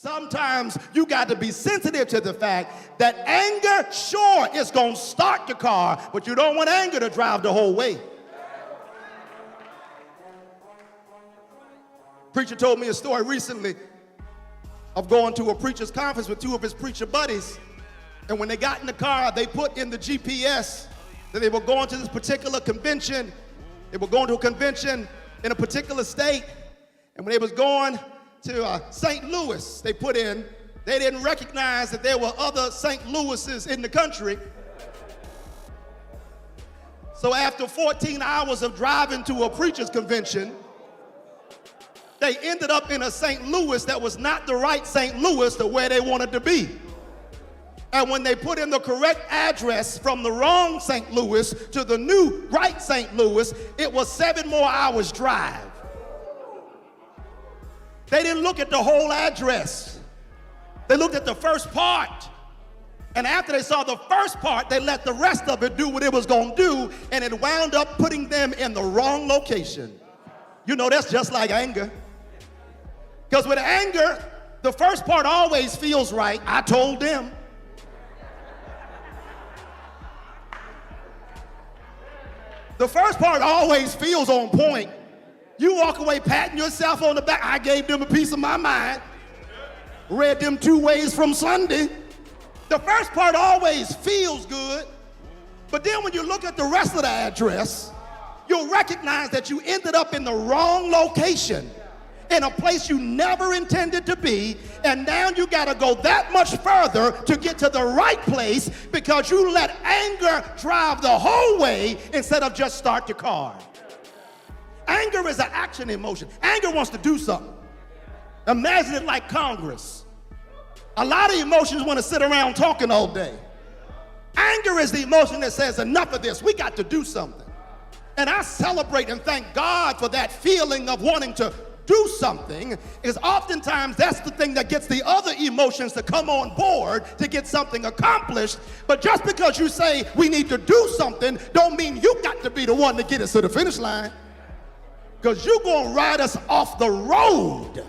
Sometimes you got to be sensitive to the fact that anger, sure, is going to start the car, but you don't want anger to drive the whole way. Preacher told me a story recently of going to a preacher's conference with two of his preacher buddies. And when they got in the car, they put in the GPS that they were going to this particular convention. They were going to a convention in a particular state. And when they was going to St. Louis, they didn't recognize that there were other St. Louis's in the country. So after 14 hours of driving to a preacher's convention, they ended up in a St. Louis that was not the right St. Louis to where they wanted to be. And when they put in the correct address from the wrong St. Louis to the new right St. Louis, it was 7 more hours drive. They didn't look at the whole address. They looked at the first part. And after they saw the first part, they let the rest of it do what it was going to do, and it wound up putting them in the wrong location. You know, that's just like anger. Because with anger, the first part always feels right. I told them. The first part always feels on point. You walk away patting yourself on the back. I gave them a piece of my mind. Read them 2 ways from Sunday. The first part always feels good. But then when you look at the rest of the address, you'll recognize that you ended up in the wrong location, in a place you never intended to be, and now you got to go that much further to get to the right place because you let anger drive the whole way instead of just start the car. Anger is an action emotion. Anger wants to do something. Imagine it like Congress. A lot of emotions want to sit around talking all day. Anger is the emotion that says, enough of this, we got to do something. And I celebrate and thank God for that feeling of wanting to do something, because oftentimes that's the thing that gets the other emotions to come on board to get something accomplished. But just because you say we need to do something don't mean you got to be the one to get us to the finish line, because you're going to ride us off the road.